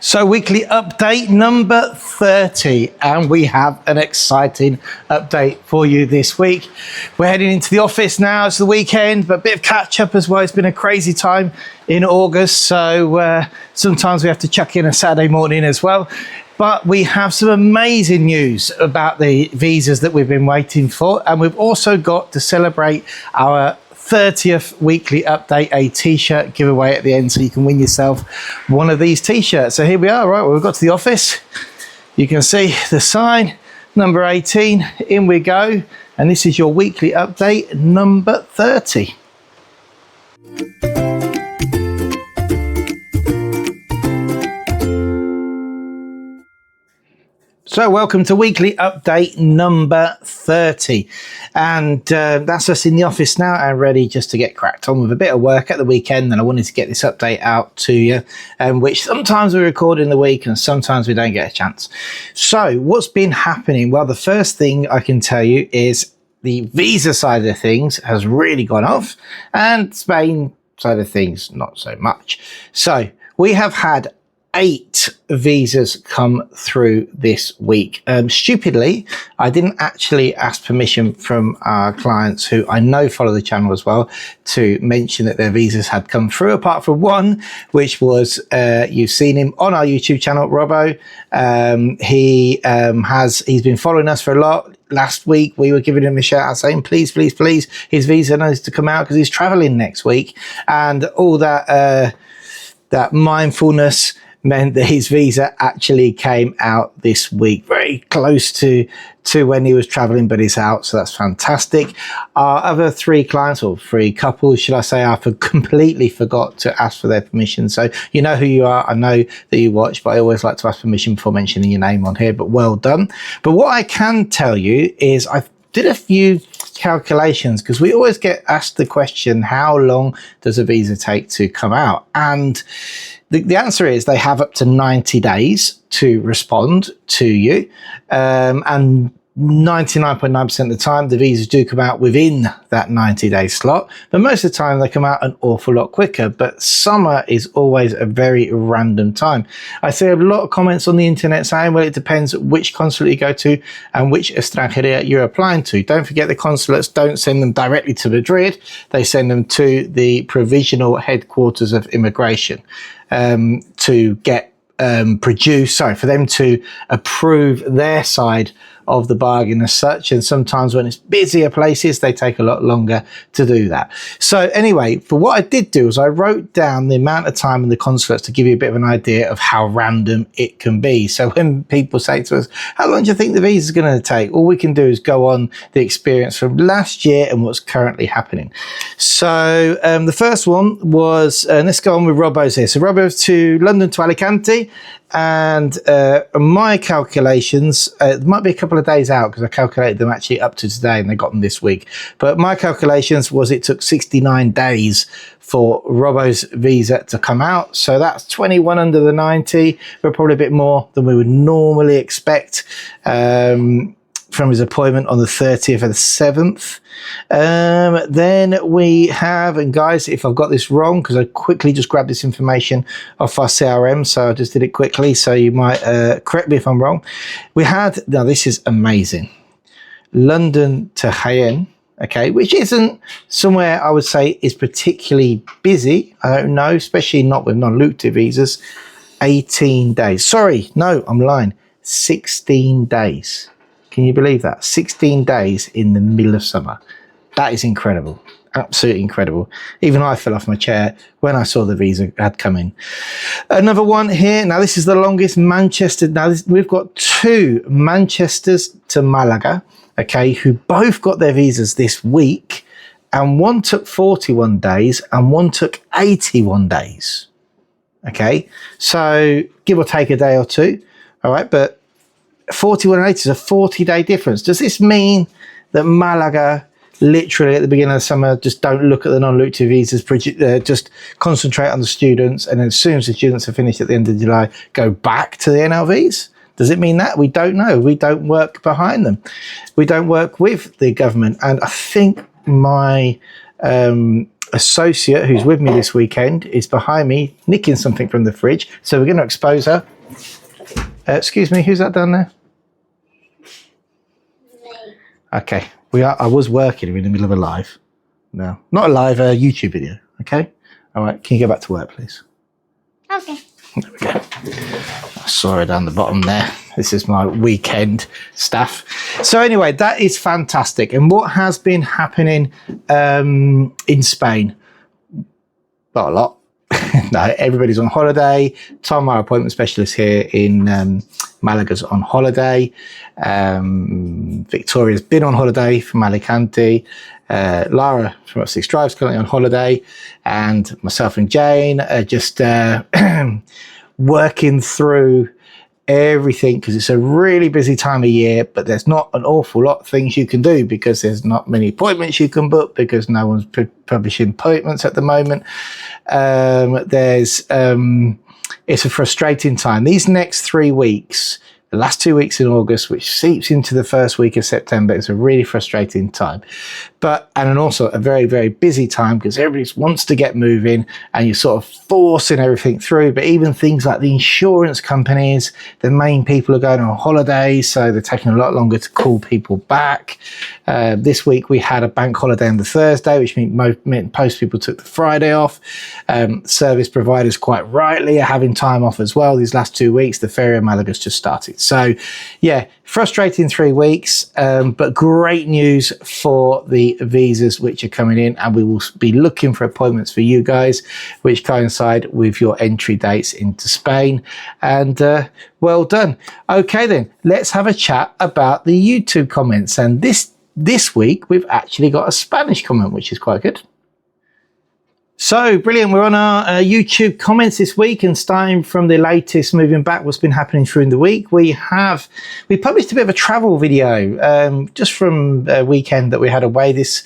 So weekly update number 30, and we have an exciting update for you this week. We're heading into the office now. It's the weekend, but a bit of catch up as well. It's been a crazy time in August, so sometimes we have to chuck in a Saturday morning as well. But we have some amazing news about the visas that we've been waiting for, and we've also got to celebrate our 30th weekly update, a t-shirt giveaway at the end, so you can win yourself one of these t-shirts. So here we are, right, well, we've got to the office. You can see the sign, number 18, in we go, and this is your weekly update number 30. So welcome to weekly update number 30, and that's us in the office now and ready just to get cracked on with a bit of work at the weekend. And I wanted to get this update out to you, which sometimes we record in the week and sometimes we don't get a chance. So what's been happening? Well, the first thing I can tell you is the visa side of things has really gone off, and Spain side of things not so much. So we have had 8 visas come through this week. Stupidly, I didn't actually ask permission from our clients, who I know follow the channel as well, to mention that their visas had come through, apart from one, which was, you've seen him on our YouTube channel, Robbo. He's been following us for a lot. Last week, we were giving him a shout out saying, please, please, please, his visa needs to come out because he's traveling next week. And all that, that mindfulness meant that his visa actually came out this week, very close to when he was traveling, but he's out, so that's fantastic. Our other 3 clients, or 3 couples, should I say, I completely forgot to ask for their permission. So you know who you are, I know that you watch, but I always like to ask permission before mentioning your name on here, but well done. But what I can tell you is I did a few calculations, because we always get asked the question, how long does a visa take to come out? And the answer is they have up to 90 days to respond to you, and 99.9% of the time the visas do come out within that 90-day slot, but most of the time they come out an awful lot quicker. But summer is always a very random time. I see a lot of comments on the internet saying, well, it depends which consulate you go to and which extranjería you're applying to. Don't forget, the consulates don't send them directly to Madrid, they send them to the provisional headquarters of immigration to get for them to approve their side of the bargain as such. And sometimes when it's busier places, they take a lot longer to do that. So anyway, for what I did do is I wrote down the amount of time in the consulates to give you a bit of an idea of how random it can be. So when people say to us, how long do you think the visa is going to take? All we can do is go on the experience from last year and what's currently happening. So the first one was, let's go on with Robbo's here. So Robbo's to London to Alicante. And my calculations, it might be a couple of days out because I calculated them actually up to today and they got them this week. But my calculations was it took 69 days for Robbo's visa to come out. So that's 21 under the 90, but probably a bit more than we would normally expect from his appointment on the 30th of the 7th. Then we have, and guys, if I've got this wrong, because I quickly just grabbed this information off our CRM, so I just did it quickly, so you might correct me if I'm wrong. We had, now this is amazing, London to Jaén, okay, which isn't somewhere I would say is particularly busy. I don't know, especially not with non-lucrative visas. 18 days. Sorry, no, I'm lying. 16 days. Can you believe that? 16 days in the middle of summer. That is incredible. Absolutely incredible. Even I fell off my chair when I saw the visa had come in. Another one here. Now, this is the longest, Manchester. Now, we've got 2 Manchesters to Malaga, okay, who both got their visas this week. And one took 41 days and one took 81 days. Okay, so give or take a day or two. All right, but 41 and 80 is a 40-day difference. Does this mean that Malaga literally at the beginning of the summer just don't look at the non-lucrative visas, just concentrate on the students, and then as soon as the students are finished at the end of July, go back to the NLVs? Does it mean that? We don't know. We don't work behind them. We don't work with the government. And I think my associate who's with me this weekend is behind me nicking something from the fridge. So we're going to expose her. Excuse me, who's that down there? Okay, I was working in the middle of a live. No, not a live, a YouTube video. Okay. All right. Can you go back to work, please? Okay. There we go. I saw her down the bottom there. This is my weekend stuff. So anyway, that is fantastic. And what has been happening in Spain? Not a lot. No, everybody's on holiday. Tom, our appointment specialist here in Malaga's on holiday. Victoria's been on holiday from Alicante. Lara from Upsticks Drive's currently on holiday, and myself and Jane are just working through everything because it's a really busy time of year, but there's not an awful lot of things you can do because there's not many appointments you can book because no one's publishing appointments at the moment. It's a frustrating time. These next 3 weeks, the last 2 weeks in August, which seeps into the first week of September, it's a really frustrating time. And also a very, very busy time because everybody wants to get moving and you're sort of forcing everything through. But even things like the insurance companies, the main people are going on holiday, so they're taking a lot longer to call people back. This week we had a bank holiday on the Thursday, which meant most people took the Friday off. Service providers quite rightly are having time off as well. These last 2 weeks, the Feria Malaga's just started. So yeah, frustrating 3 weeks, but great news for the visas which are coming in, and we will be looking for appointments for you guys which coincide with your entry dates into Spain. And well done. Okay then, let's have a chat about the YouTube comments. And this week we've actually got a Spanish comment, which is quite good. So brilliant, we're on our YouTube comments this week, and starting from the latest, moving back what's been happening during the week, we published a bit of a travel video just from a weekend that we had away this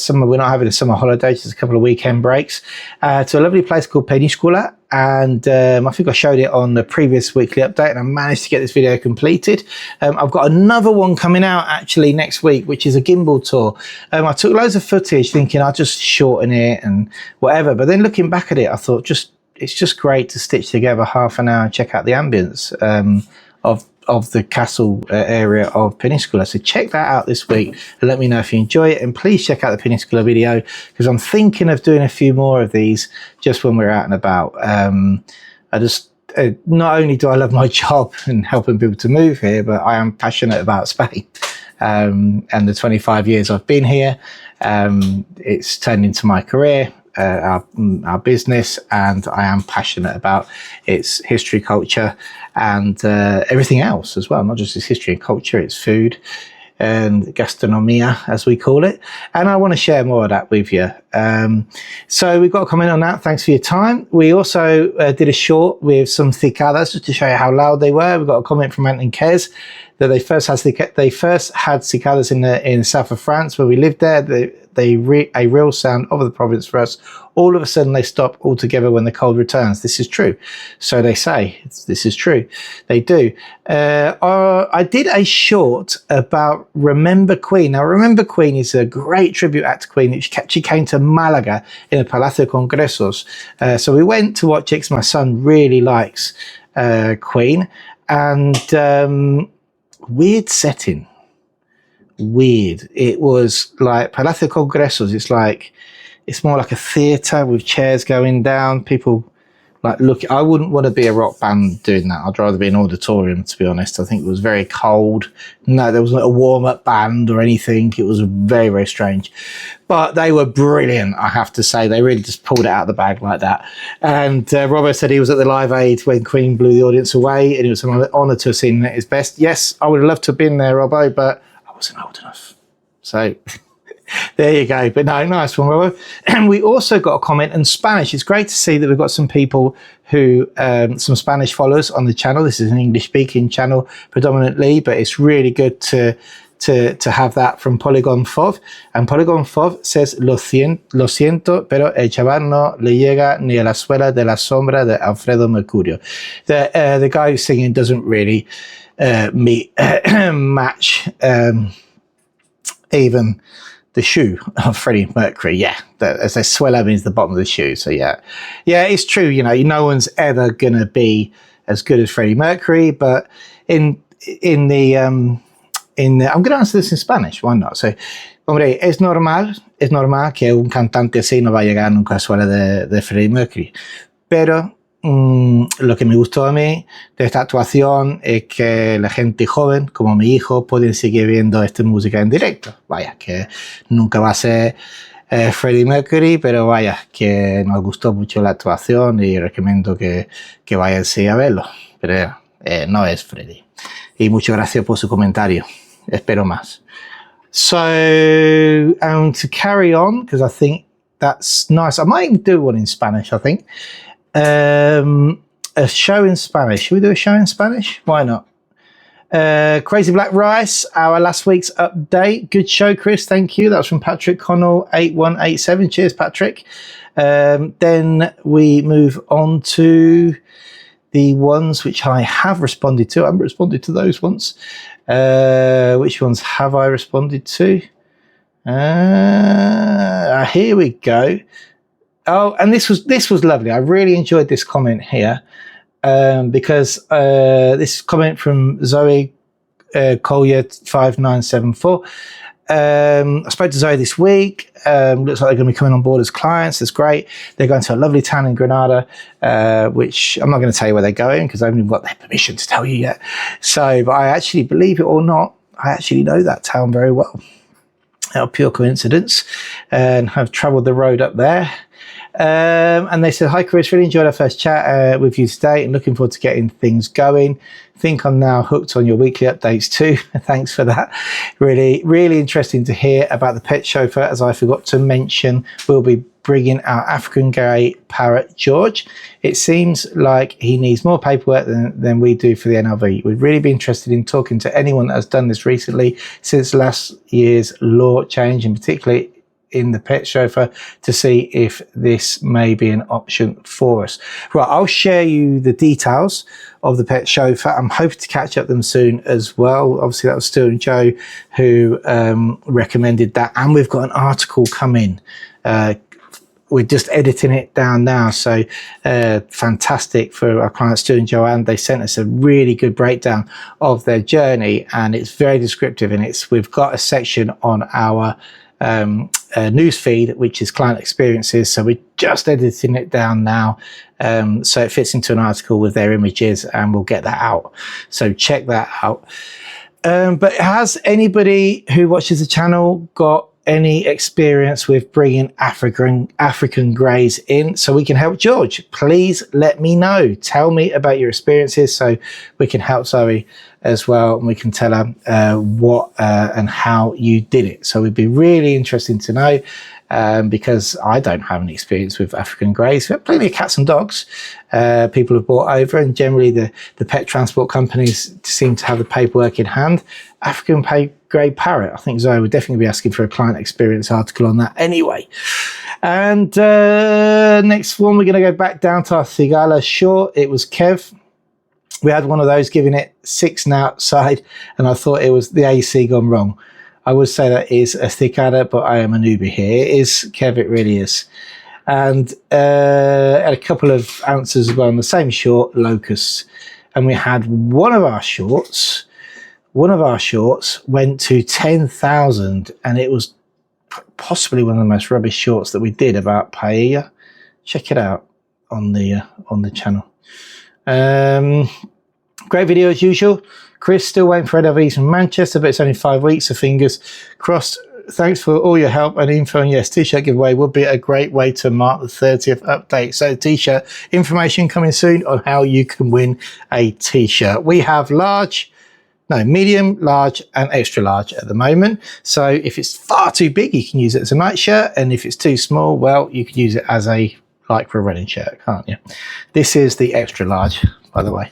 summer. We're not having a summer holiday, just a couple of weekend breaks, to a lovely place called Peníscola. And I think I showed it on the previous weekly update, and I managed to get this video completed. I've got another one coming out actually next week, which is a gimbal tour. I took loads of footage thinking I'll just shorten it and whatever, but then looking back at it, I thought it's just great to stitch together half an hour and check out the ambience of the castle area of Peníscola. So check that out this week and let me know if you enjoy it, and please check out the Peníscola video because I'm thinking of doing a few more of these just when we're out and about. Not only do I love my job and helping people to move here, but I am passionate about Spain, and the 25 years I've been here, it's turned into my career, our business, and I am passionate about its history, culture, and everything else as well. Not just its history and culture, its food and gastronomia, as we call it. And I want to share more of that with you. So we've got a comment on that. Thanks for your time. We also did a short with some cicadas just to show you how loud they were. We've got a comment from Ant and Kez that they first had cicadas in the south of France where we lived there. A real sound of the province for us. All of a sudden they stop altogether when the cold returns. This is true. So they say. This is true. They do. I did a short about Remember Queen. Now, Remember Queen is a great tribute act to Queen. She came to Malaga in the Palacio Congresos. So we went to watch it because my son really likes Queen. And weird setting. Weird. It was like Palacio Congresos. It's more like a theatre with chairs going down. People like look. I wouldn't want to be a rock band doing that. I'd rather be an auditorium, to be honest. I think it was very cold. No, there wasn't a warm-up band or anything. It was very, very strange. But they were brilliant, I have to say. They really just pulled it out of the bag like that. And Robbo said he was at the Live Aid when Queen blew the audience away, and it was an honour to have seen it at his best. Yes, I would have loved to have been there, Robbo, but I wasn't old enough. So there you go. But no, nice one, Robbo. And we also got a comment in Spanish. It's great to see that we've got some people who, some Spanish followers on the channel. This is an English-speaking channel predominantly, but it's really good to have that from Polygon Fov. And Polygon Fov says, lo siento, pero el chaval no le llega ni a la suela de la sombra de Alfredo Mercurio. The guy who's singing doesn't really match even the shoe of Freddie Mercury. Yeah, as they swallow means the bottom of the shoe. So yeah, it's true. You know, no one's ever gonna be as good as Freddie Mercury, but in the I'm going to answer this in Spanish. Why not? So, hombre, es normal que un cantante así no va a llegar nunca a suela de Freddie Mercury. Pero lo que me gustó a mí de esta actuación es que la gente joven, como mi hijo, pueden seguir viendo esta música en directo. Vaya, que nunca va a ser Freddie Mercury, pero vaya, que nos gustó mucho la actuación y recomiendo que vayan a verlo. Pero no es Freddie. Y muchas gracias por su comentario. Espero más. So, to carry on, because I think that's nice. I might even do one in Spanish, I think. A show in Spanish. Should we do a show in Spanish? Why not? Crazy Black Rice, our last week's update. Good show, Chris. Thank you. That was from Patrick Connell 8187. Cheers, Patrick. Then we move on to the ones which I have responded to. I haven't responded to those ones. Which ones have I responded to? Here we go. Oh, and this was lovely. I really enjoyed this comment here because this comment from Zoe Collier 5974. I spoke to Zoe this week. Looks like they're going to be coming on board as clients. That's great. They're going to a lovely town in Granada, which I'm not going to tell you where they're going because I haven't even got their permission to tell you yet. So, but I actually, believe it or not, I actually know that town very well. Out of pure coincidence, and have travelled the road up there. And they said, hi Chris, really enjoyed our first chat with you today and looking forward to getting things going. Think I'm now hooked on your weekly updates too. Thanks for that. Really, really interesting to hear about the pet chauffeur. As I forgot to mention, we'll be bringing our African grey parrot, George. It seems like he needs more paperwork than we do for the NRV. We'd really be interested in talking to anyone that has done this recently since last year's law change, and particularly in the pet chauffeur, to see if this may be an option for us. Right, I'll share you the details of the pet chauffeur. I'm hoping to catch up them soon as well. Obviously that was Stu and Joe who recommended that, and we've got an article coming. We're just editing it down now, so fantastic for our clients Stu and Joanne. They sent us a really good breakdown of their journey, and it's very descriptive, and we've got a section on our news feed which is client experiences, so we're just editing it down now so it fits into an article with their images, and we'll get that out, so check that out. But has anybody who watches the channel got any experience with bringing African greys in so we can help George? Please let me know. Tell me about your experiences so we can help Zoe as well, and we can tell her what and how you did it. So it'd be really interesting to know because I don't have any experience with African greys. We have plenty of cats and dogs people have brought over, and generally the pet transport companies seem to have the paperwork in hand. African grey parrot, I think Zoe would definitely be asking for a client experience article on that anyway. And next one, we're going to go back down to our Thigala short. It was Kev. We had one of those giving it 6 outside, and I thought it was the AC gone wrong. I would say that is a Thigala, but I am a newbie here. It is Kev, it really is. And had a couple of answers as well on the same short, Locust. And we had one of our shorts went to 10,000, and it was possibly one of the most rubbish shorts that we did about paella. Check it out on the channel. Great video as usual. Chris, still waiting for NRVs from Manchester, but it's only 5 weeks, so fingers crossed. Thanks for all your help and info. And yes, t-shirt giveaway would be a great way to mark the 30th update. So t-shirt information coming soon on how you can win a t-shirt. We have medium, large and extra large at the moment. So if it's far too big, you can use it as a night shirt. And if it's too small, well, you can use it as for a running shirt, can't you? This is the extra large, by the way.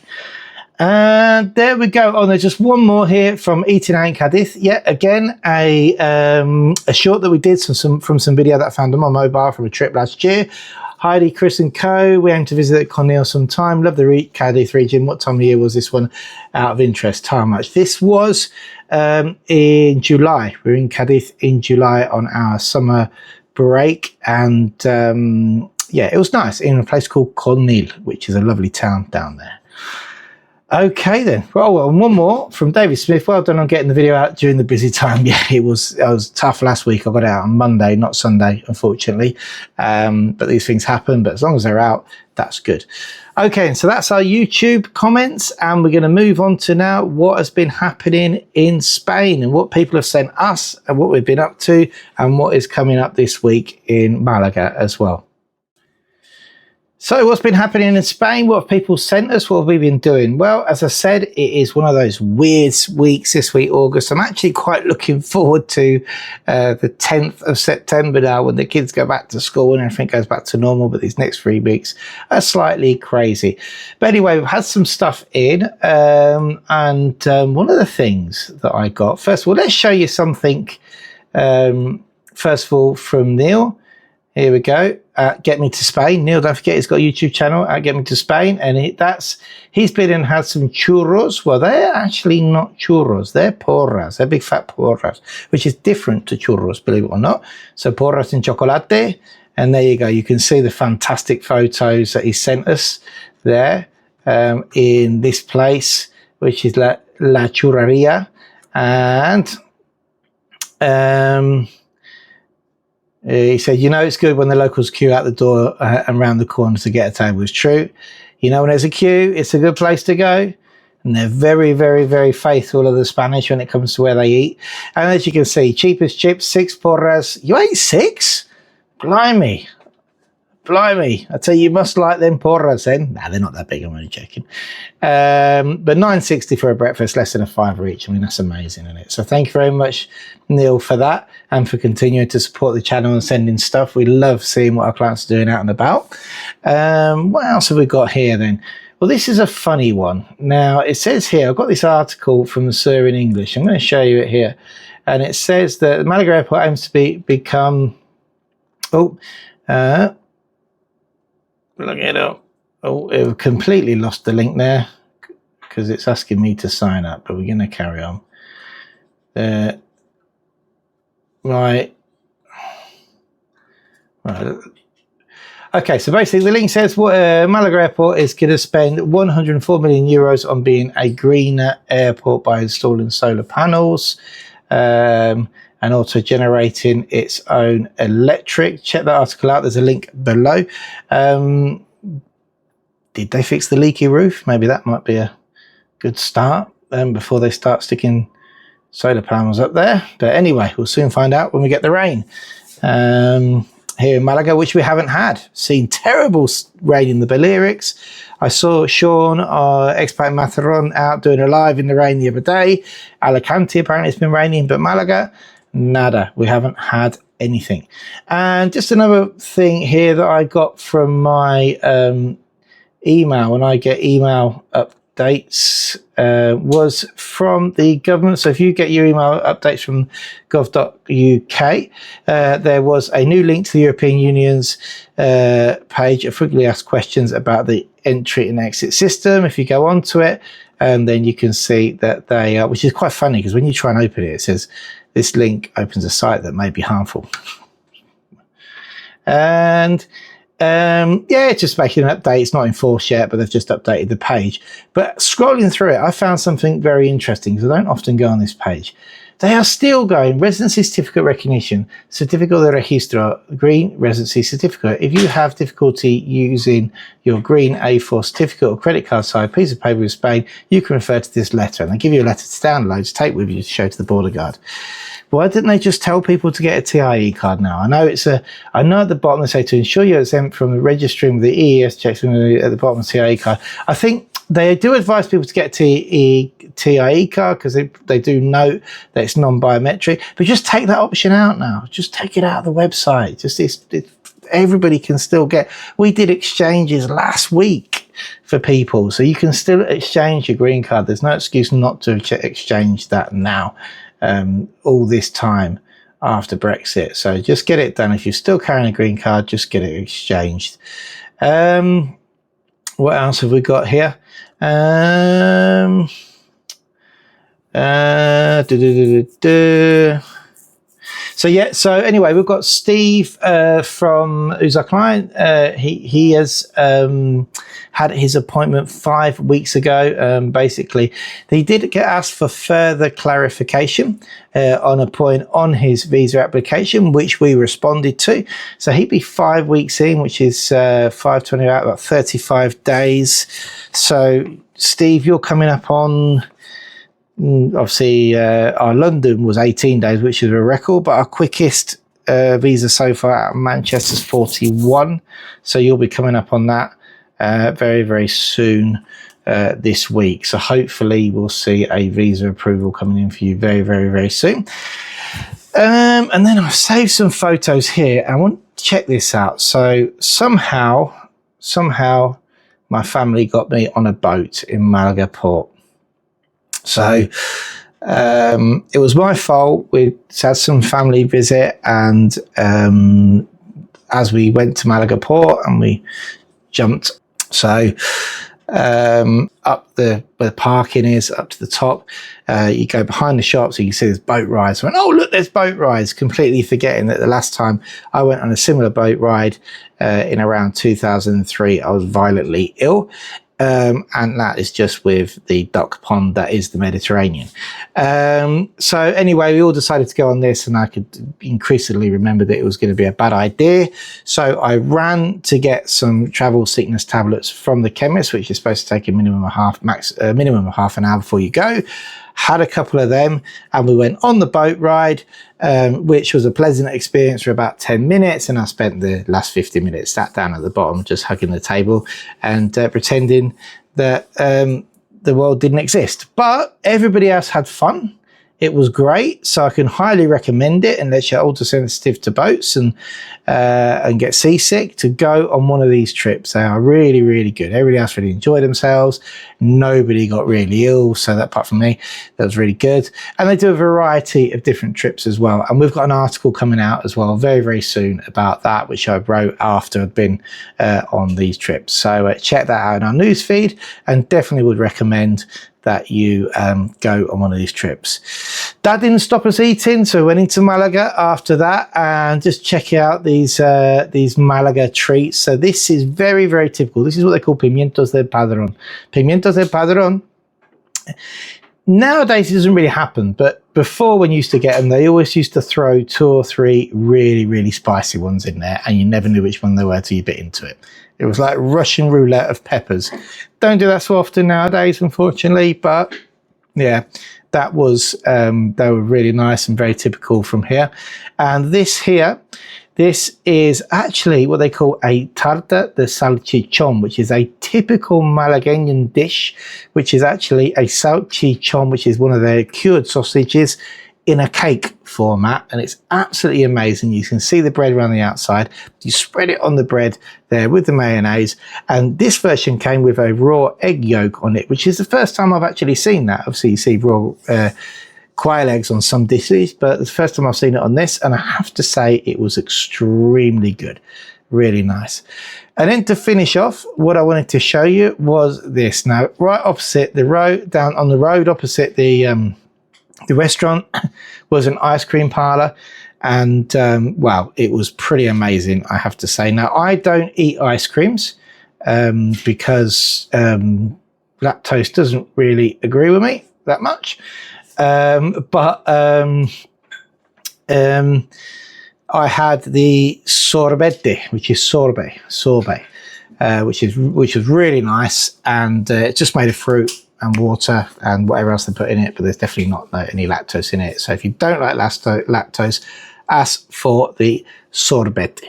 And there we go. Oh, there's just one more here from Eating Ain't Cadiz. Yet again, a short that we did from some video that I found on my mobile from a trip last year. Heidi, Chris and Co. We aim to visit Cornell sometime. Love the Cadiz region. What time of year was this one out of interest? How much? This was in July. We were in Cadiz in July on our summer break, and yeah, it was nice in a place called Cornell, which is a lovely town down there. Okay then. Well, and one more from David Smith. Well done on getting the video out during the busy time. Yeah, it was tough last week. I got it out on Monday, not Sunday, unfortunately. But these things happen. But as long as they're out, that's good. Okay, so that's our YouTube comments, and we're going to move on to now what has been happening in Spain and what people have sent us and what we've been up to and what is coming up this week in Malaga as well. So what's been happening in Spain? What have people sent us? What have we been doing? Well, as I said, it is one of those weird weeks this week, August. I'm actually quite looking forward to the 10th of September now, when the kids go back to school and everything goes back to normal. But these next 3 weeks are slightly crazy. But anyway, we've had some stuff in. And one of the things that I got, first of all, let's show you something, first of all, from Neil. Here we go. Get Me to Spain. Neil, don't forget, he's got a YouTube channel, Get Me to Spain. And he's been and had some churros. Well, they're actually not churros. They're porras. They're big fat porras, which is different to churros, believe it or not. So porras en chocolate. And there you go. You can see the fantastic photos that he sent us there in this place, which is La Churreria. And he said, you know, it's good when the locals queue out the door and round the corner to get a table. It's true. You know, when there's a queue, it's a good place to go. And they're very, very, very faithful of the Spanish when it comes to where they eat. And as you can see, cheapest chips, 6 porras. You ate 6? Blimey. Blimey. I tell you, you must like them porras then. Nah, they're not that big, I'm only joking. But $9.60 for a breakfast, less than a £5 each. I mean, that's amazing, isn't it? So thank you very much, Neil, for that, and for continuing to support the channel and sending stuff. We love seeing what our clients are doing out and about. What else have we got here then? Well, this is a funny one. Now, it says here, I've got this article from the Sir in English. I'm going to show you it here. And it says that the Malaga airport aims to become... Look it up. Oh, it completely lost the link there because it's asking me to sign up, but we're going to carry on. Right. Okay, so basically the link says Malaga Airport is going to spend 104 million euros on being a greener airport by installing solar panels and also generating its own electric. Check that article out. There's a link below. Did they fix the leaky roof? Maybe that might be a good start before they start sticking solar panels up there. But anyway, we'll soon find out when we get the rain here in Malaga, which we haven't had. Seen terrible rain in the Balearics. I saw Sean, Expat Matharon, out doing a live in the rain the other day. Alicante, apparently it's been raining, but Malaga, nada. We haven't had anything. And just another thing here that I got from my email, when I get email updates, was from the government. So if you get your email updates from gov.uk, there was a new link to the European Union's page of frequently asked questions about the entry and exit system. If you go onto it, then you can see that they are, which is quite funny because when you try and open it, it says this link opens a site that may be harmful. And yeah, it's just making an update. It's not in force yet, but they've just updated the page. But scrolling through it, I found something very interesting because I don't often go on this page. They are still going residency certificate recognition, certificate de registro, green residency certificate. If you have difficulty using your green A4 certificate or credit card size piece of paper in Spain, you can refer to this letter. And they give you a letter to download, to take with you to show to the border guard. Why didn't they just tell people to get a TIE card now? I know I know at the bottom they say to ensure you're exempt from registering with the EES checks at the bottom of the TIE card. I think they do advise people to get a TIE card because they do note that it's non-biometric, but just take that option out now. Just take it out of the website. Everybody can still get. We did exchanges last week for people, so you can still exchange your green card. There's no excuse not to exchange that now. All this time after Brexit. So just get it done. If you're still carrying a green card, just get it exchanged. What else have we got here? So yeah, so anyway, we've got Steve from who's our client. He has had his appointment 5 weeks ago. Basically, he did get asked for further clarification on a point on his visa application, which we responded to. So he'd be 5 weeks in, which is 520 out, about 35 days. So Steve, you're coming up on. Obviously, our London was 18 days, which is a record, but our quickest visa so far out of Manchester's 41. So you'll be coming up on that very, very soon this week. So hopefully we'll see a visa approval coming in for you very, very, very soon. And then I've saved some photos here. I want to check this out. So somehow my family got me on a boat in Malaga port. So it was my fault. We had some family visit, and as we went to Malaga port and we jumped, so up where the parking is, up to the top, you go behind the shop, so you can see there's boat rides. I went, oh look, there's boat rides, completely forgetting that the last time I went on a similar boat ride in around 2003, I was violently ill. And that is just with the duck pond that is the Mediterranean. So anyway, we all decided to go on this, and I could increasingly remember that it was going to be a bad idea. So I ran to get some travel sickness tablets from the chemist, which is supposed to take a minimum of half an hour before you go. Had a couple of them, and we went on the boat ride, which was a pleasant experience for about 10 minutes. And I spent the last 50 minutes sat down at the bottom, just hugging the table and pretending that the world didn't exist. But everybody else had fun. It was great, so I can highly recommend it unless you're ultra sensitive to boats and get seasick, to go on one of these trips. They are really, really good. Everybody else really enjoyed themselves. Nobody got really ill, so that, apart from me, that was really good. And they do a variety of different trips as well. And we've got an article coming out as well very, very soon about that, which I wrote after I'd been on these trips. So check that out in our newsfeed, and definitely would recommend that you go on one of these trips. That didn't stop us eating, so we went into Malaga after that and just check out these Malaga treats. So this is very, very typical. This is what they call pimientos del padrón. Pimientos del padrón. Nowadays it doesn't really happen, but before, when you used to get them, they always used to throw 2 or 3 really, really spicy ones in there, and you never knew which one they were till you bit into it. It was like Russian roulette of peppers. Don't do that so often nowadays, unfortunately, but yeah, that was they were really nice and very typical from here. And this here, this is actually what they call a tarta de salchichón, which is a typical Malagueñan dish, which is actually a salchichón, which is one of their cured sausages in a cake format, and it's absolutely amazing. You can see the bread around the outside. You spread it on the bread there with the mayonnaise, and this version came with a raw egg yolk on it, which is the first time I've actually seen that. Obviously you see raw quail eggs on some dishes, but it's the first time I've seen it on this, and I have to say it was extremely good. Really nice. And then to finish off, what I wanted to show you was this. Now, right opposite the road, down on the road opposite the restaurant, was an ice cream parlor, and wow, it was pretty amazing, I have to say. Now, I don't eat ice creams because lactose doesn't really agree with me that much, but I had the sorbete, which is sorbet, which was really nice, and it's just made of fruit and water and whatever else they put in it, but there's definitely not any lactose in it. So if you don't like lactose, ask for the sorbete.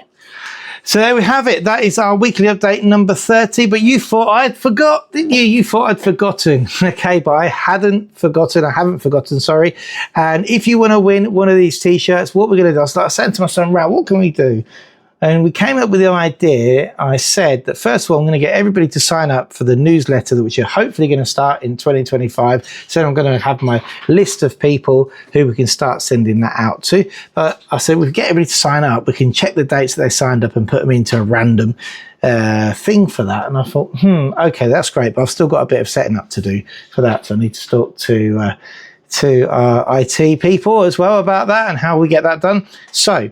So there we have it. That is our weekly update number 30. But you thought I'd forgot, didn't you? You thought I'd forgotten. Okay, but I hadn't forgotten. I haven't forgotten, sorry. And if you want to win one of these t-shirts, what we're going to do, I started saying to my son, Rao, what can we do? And we came up with the idea. I said that first of all, I'm going to get everybody to sign up for the newsletter, which you're hopefully going to start in 2025. So I'm going to have my list of people who we can start sending that out to. But I said, we get everybody to sign up. We can check the dates that they signed up and put them into a random thing for that. And I thought, okay, that's great. But I've still got a bit of setting up to do for that. So I need to talk to our IT people as well about that and how we get that done. So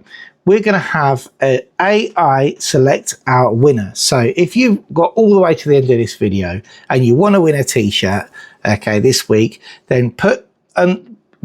we're going to have an AI select our winner. So if you've got all the way to the end of this video and you want to win a t-shirt, okay, this week, then put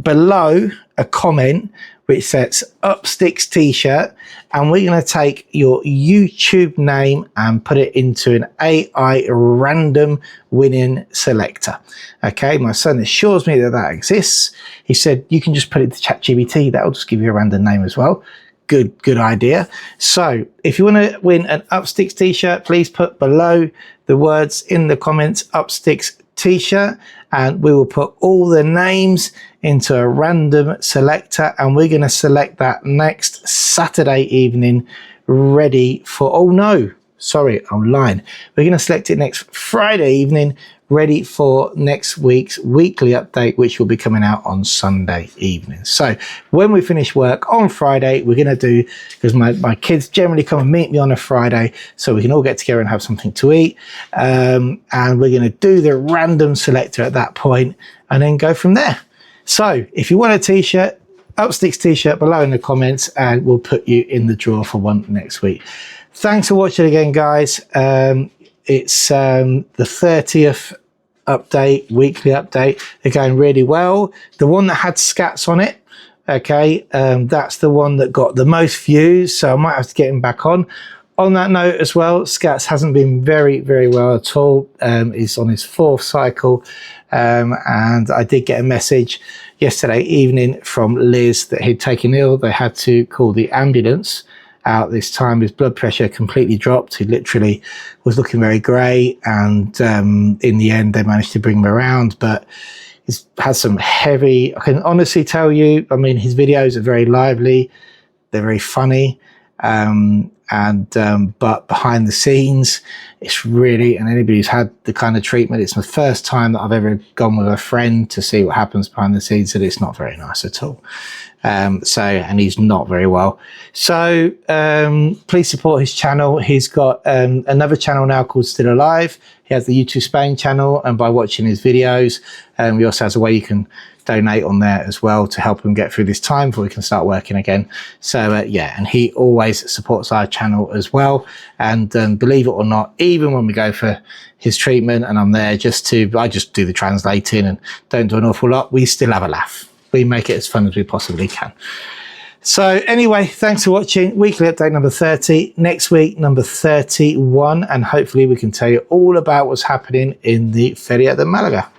below a comment which says Upsticks t-shirt, and we're going to take your YouTube name and put it into an AI random winning selector. Okay, my son assures me that that exists. He said you can just put it to ChatGPT, that'll just give you a random name as well. Good idea. So if you want to win an Upsticks t-shirt, please put below the words in the comments Upsticks t-shirt, and we will put all the names into a random selector, and we're going to select that next Saturday evening, ready for, oh no, sorry, I'm lying. We're going to select it next Friday evening, ready for next week's weekly update, which will be coming out on Sunday evening. So when we finish work on Friday, we're going to do, because my kids generally come and meet me on a Friday, so we can all get together and have something to eat. And we're going to do the random selector at that point and then go from there. So if you want a t-shirt, Upsticks t-shirt below in the comments, and we'll put you in the draw for one next week. Thanks for watching again, guys. It's the 30th update, weekly update. They're going really well. The one that had scats on it, okay, that's the one that got the most views, so I might have to get him back on. On that note as well, Scats hasn't been very well at all. He's on his 4th cycle, and I did get a message yesterday evening from Liz that he'd taken ill. They had to call the ambulance out this time. His blood pressure completely dropped. He literally was looking very grey, and in the end they managed to bring him around, but he's had some heavy, I can honestly tell you, I mean, his videos are very lively, they're very funny, but behind the scenes it's really, and anybody who's had the kind of treatment, it's my first time that I've ever gone with a friend to see what happens behind the scenes, and it's not very nice at all. And he's not very well. So please support his channel. He's got another channel now called Still Alive. He has the YouTooSpain channel, and by watching his videos, he also has a way you can donate on there as well to help him get through this time before we can start working again. So yeah, and he always supports our channel as well. And believe it or not, even when we go for his treatment and I'm there I just do the translating and don't do an awful lot, we still have a laugh. We make it as fun as we possibly can. So anyway, thanks for watching. Weekly update number 30. Next week, number 31. And hopefully we can tell you all about what's happening in the Feria de Malaga.